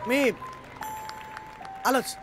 मी आलोच.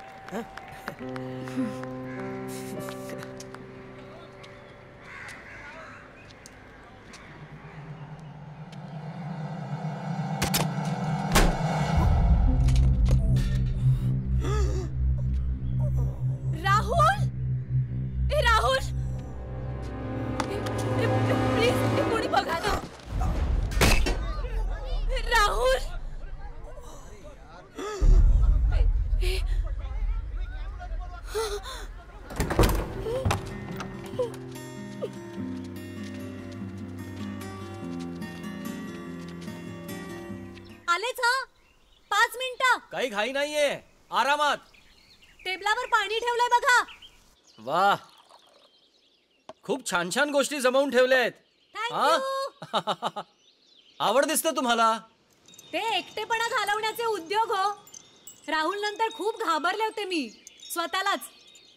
आलेच हा. 5 मिनिटं. काही घाई नाहीये, आरामात. टेबलावर पाणी ठेवलंय बघा. वाह, खूप छान छान गोष्टी जमवून ठेवल्यात. आवड दिसते तुम्हाला. ते एकटेपणा घालवण्याचे उद्योग हो. राहुल नंतर खूप घाबरले होते मी स्वतःलाच.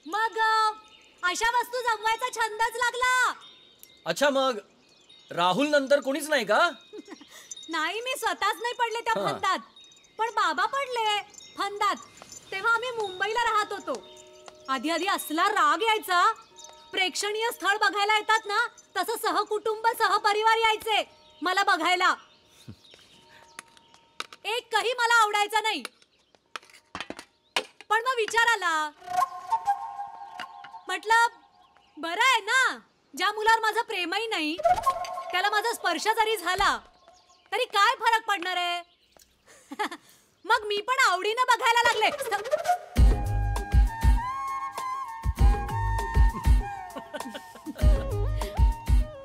मग अशा वस्तू जमवायचा छंदच लागला. अच्छा, मग राहुल नंतर कोणीच नाही का? नाही, मी स्वतःच नाही पडले त्या फंदात, पण बाबा पडले फंदात. तेव्हा आम्ही मुंबईला राहत होतो. आधी आधी असला राग यायचा. प्रेक्षणीय स्थळ बघायला येतात ना, तसं सहकुटुंब सहपरिवार यायचे मला बघायला. एकही मला आवडायचा नाही. पण मग विचार आला, म्हटलं बरं आहे ना, ज्या मुलावर माझं प्रेमही नाही त्याला माझा स्पर्श जरी झाला तरी काय फरक पडणार आहे. मग मी पण आवडीनं बघायला लागले.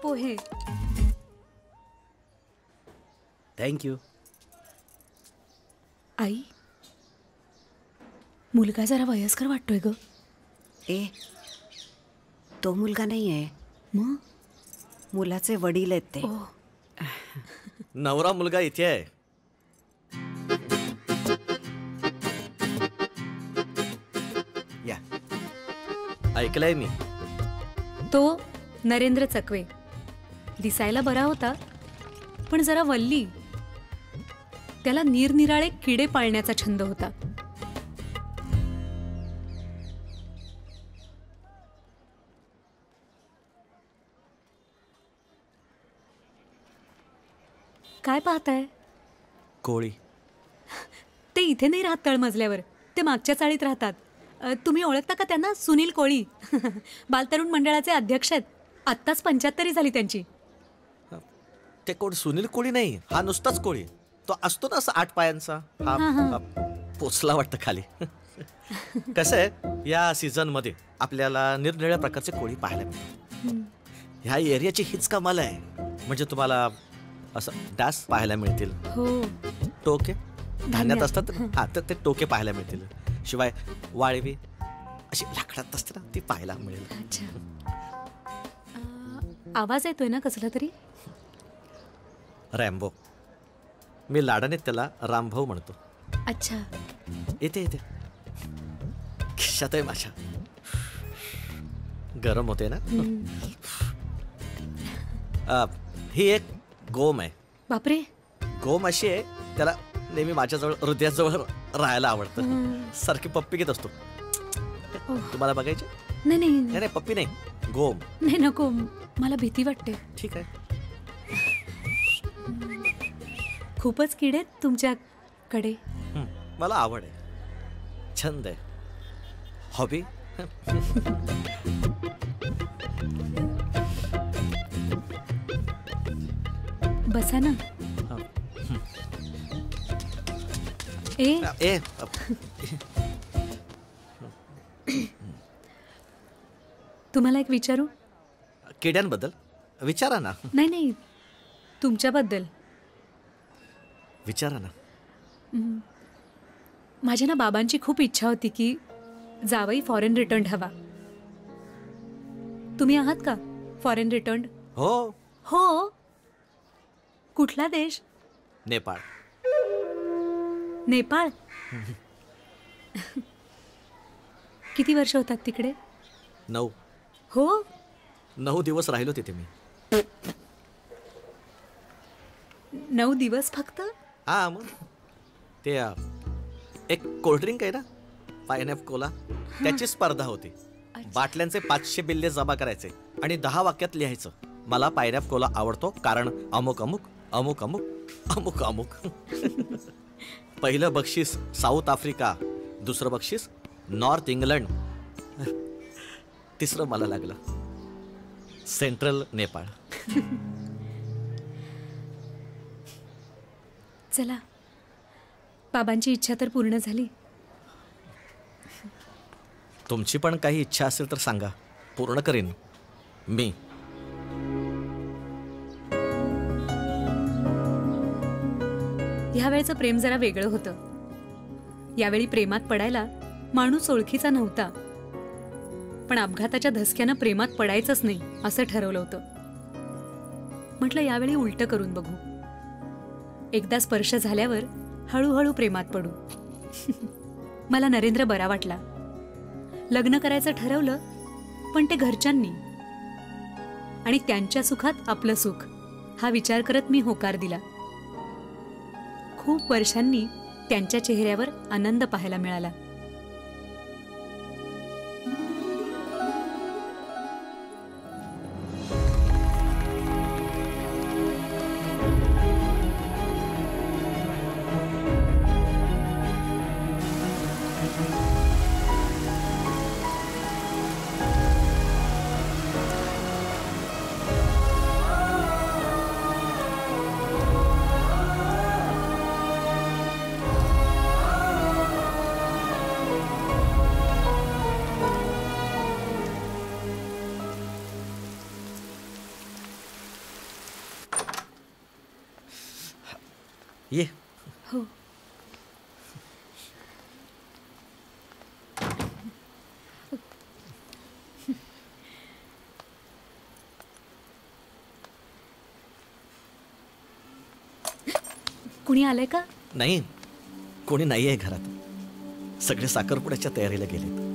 पोहे. थँक्यू. आई, मुलगा जरा वयस्कर वाटतोय ग. ए, तो मुलगा नाही आहे. मग मुलाचे वडील आहेत ते. नवरा मुलगा इथे आहे. या, ऐकलंय मी. तो नरेंद्र चकवे. दिसायला बरा होता, पण जरा वल्ली. त्याला निरनिराळे किडे पाळण्याचा छंद होता. काय पाहताय? कोळी. ते इथे नाही राहत तळमजल्यावर, ते मागच्या चाळीत राहतात. तुम्ही ओळखता का त्यांना? सुनील कोळी. बालतरुण मंडळाचे अध्यक्ष आहेत. आत्ताच 75 झाली त्यांची. ते कोण सुनील कोळी नाही, हा नुसताच कोळी. तो असतो ना असा 8 पायांचा. हा पोचला वाटतं खाली. कसं आहे, या सीझन मध्ये आपल्याला निरनिराळ्या प्रकारचे कोळी पाहायला मिळतात. ह्या एरियाची हीच कमाल आहे. म्हणजे तुम्हाला असं डास पाहायला मिळतील. हो. टोके धान्यात असतात. हा, तर ते टोके पाहायला मिळतील. शिवाय वाळवी अशी लाकडात असते ना, ती पाहायला मिळेल. अच्छा. आवाज येतोय ना कसला तरी? रॅम्बो. मी लाडाने त्याला रामभाऊ म्हणतो. अच्छा. येते येते. खिशात आहे माझ्या. गरम होते ना. ही एक गोम आहे. बापरे. गोम अशी आहे, त्याला नेहमी माझ्याजवळ हृदयाजवळ राहायला आवडतं. सारखी पप्पी घेत असतो. तुम्हाला बघायचे? नाही नाही नाही, पप्पी नाही, गोम. नाही, नको, मला भीती वाटते. ठीक आहे. खूपच किडे आहेत तुमच्याकडे. मला आवड आहे, छंद आहे, हॉबी. बसा ना. ए तुम्हाला एक विचारू? किड्यांबद्दल विचारा ना. नाही नाही, तुमच्याबद्दल विचारा ना. माझ्या ना बाबांची खूप इच्छा होती की जावई फॉरेन रिटर्न हवा. तुम्ही आहात का फॉरेन रिटर्न? हो हो. कुठला देश? नेपाळ. नेपाळ. किती वर्ष होतात तिकडे? 9. हो, 9 दिवस राहिलो तिथे मी. 9 दिवस फक्त? हा मग ते एक कोल्ड्रिंक आहे ना पायनॅप कोला, त्याची स्पर्धा होती. बाटल्यांचे 500 बिल्ले जमा करायचे आणि 10 वाक्यात लिहायचं, मला पायनॅप कोला आवडतो कारण अमुक अमुक अमुक अमुक अमुक अमुक. पहिलं बक्षीस साऊथ आफ्रिका, दुसरं बक्षीस नॉर्थ इंग्लंड, तिसरं मला लागलं सेंट्रल नेपाळ. चला, बाबांची इच्छा तर पूर्ण झाली. तुमची पण काही इच्छा असेल तर सांगा, पूर्ण करीन मी. ह्यावेळचं प्रेम जरा वेगळं होतं. यावेळी प्रेमात पडायला माणूस ओळखीचा नव्हता, पण अपघाताच्या धसक्यानं प्रेमात पडायचंच नाही असं ठरवलं होतं. म्हटलं यावेळी उलटं करून बघू. एकदा स्पर्श झाल्यावर हळूहळू प्रेमात पडू. मला नरेंद्र बरा वाटला. लग्न करायचं ठरवलं, पण ते घरच्यांनी, आणि त्यांच्या सुखात आपलं सुख हा विचार करत मी होकार दिला. खूप वर्षांनी त्यांच्या चेहऱ्यावर आनंद पाहायला मिळाला. ये. हो. कुणी आलंय का? नाही, कोणी नाही आहे घरात. सगळे साखरपुड्याच्या तयारीला गेलेत.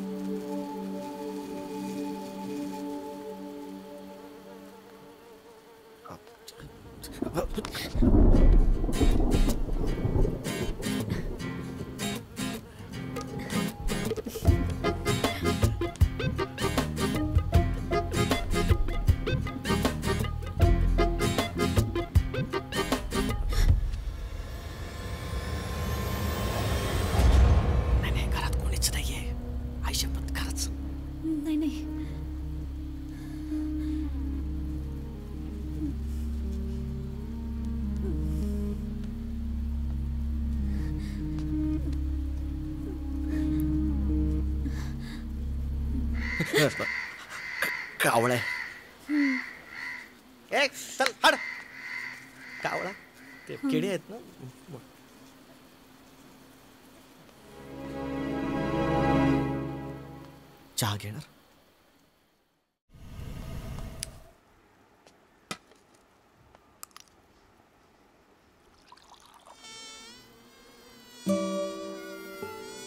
नाही नाही. कावळा ए चल हड. कावळा ते किडे आहेत ना. चहा घेणार?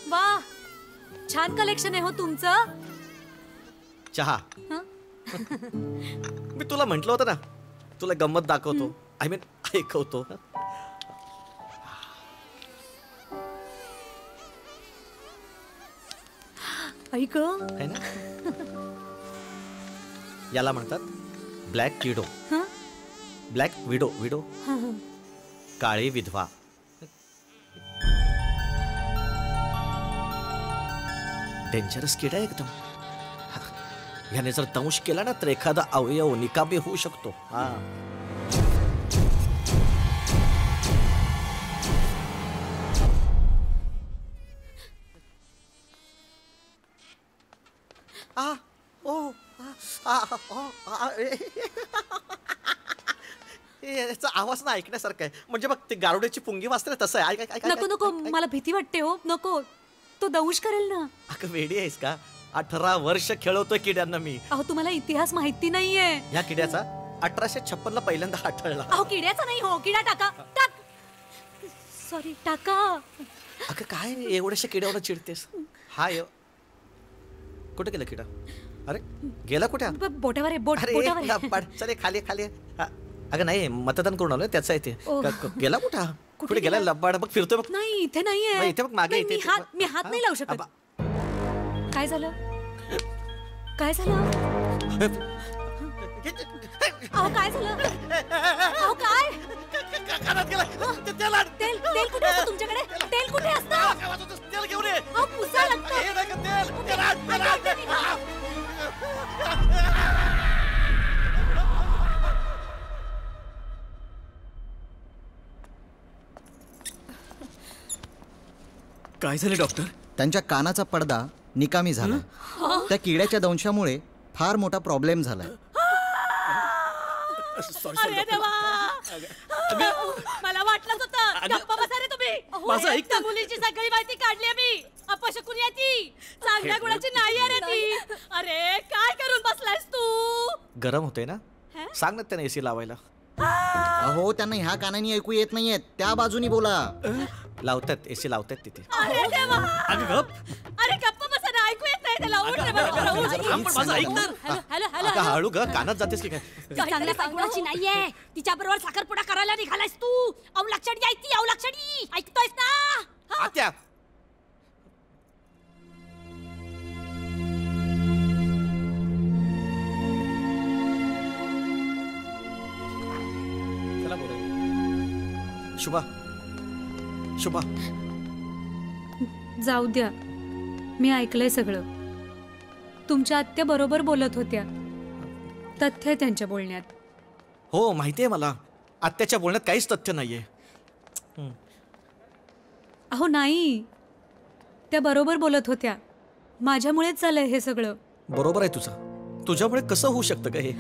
वा, छान कलेक्शन आहे हो तुमचं. चहा. हं? मी तुला म्हंटल होतं ना, तुला गंमत दाखवतो, आय मीन ऐकवतो. ऐक, है ना. याला म्हणतात black widow. Black widow. Widow काळी विधवा. डेंजरस किडा एकदम. याने जर दंश केला ना तर एखादा अवयव निकामी होऊ शकतो. हा. याचा आवाज ना ऐकण्यासारखा आहे. म्हणजे बघ ते गारुड्याची पुंगी वाजते ना तसं आहे. नको नको, मला भीती वाटते हो. नको, तो दंश करेल ना. अगं वेडी आहेस का? 18 वर्ष खेळवतोय किड्यांना मी. अहो तुम्हाला इतिहास माहिती नाहीये. या किड्याचा 1856 ला पहिल्यांदा आठळला. अहो किड्याचा नाही हो, किडा टाका. टाक. सॉरी, टाका. अगं काय एवढ्याशा किड्यावर चिडतेस? हाय, कुठे गेला किडा? अरे गेला कुठे? बोटावर आहे, अरे बोटावर आहे. चले खाली खाली. अगं नाही, मतदान करून आलोय त्याचा आहे ते. गेला कुठं? कुठे गेला? लब्बाड बघ, फिरतोय बघ. नाही इथे नाहीये. नाही, इथे बघ, मागे नाही, इथे. मी हात नाही लावू शकत. काय झालं? काय झालं? अहो काय झालं? अहो काय? तेल तेल कुठे असतं तुमच्याकडे? तेल कुठे असतं? तेल घेऊन ये. अहो पुसा लागतं. काय झालं डॉक्टर? त्यांच्या कानाचा पडदा निकामी झाला. त्या किड्याच्या दंशामुळे फार मोठा प्रॉब्लेम झालाय. अरे देवा! मला वाटलंच होतं. गप्पा बसा रे तुम्ही. माझं ऐक त्या मुलीची सगळी माहिती काढली मी. अपशकुनी आहे ती. चांगल्या गुणाची नाही आहे रे ती. अरे काय करून बसलायस तू? गरम होतंय ना, सांग ना त्याने एसी लावायला. अहो त्यांना ह्या कानाने ऐकू येत नाहीये, त्या बाजूनी बोला. लावतात, एसी लावतात तिथे. अरे देवा! अगं गप. अरे गप्पा बसा ना, ऐकू येत नाही त्याला. उठ रे बाबा, उठ. पण माझं ऐक तर. हॅलो हॅलो अगं हळू ग, कानात जातेस की काय? ती चांगल्या पायगुणाची नाहीये. तिच्या बरोबर साखरपुडा करायला निघालायस तू. अवलाक्षणी आहे ती, अवलाक्षणी. ऐकतोयस ना? आत्या, चला बोला. शुभा, शुभा, जाऊ द्या, मी ऐकलंय सगळं. तुमच्या आत्या बरोबर बोलत होत्या. तथ्य आहे त्यांच्या बोलण्यात. हो माहितीये मला. आत्याच्या बोलण्यात काहीच तथ्य नाहीये. अहो नाही, त्या बरोबर बोलत होत्या. माझ्यामुळेच झालंय हे सगळं. बरोबर आहे तुझं. तुझ्यामुळे कसं होऊ शकतं का हे?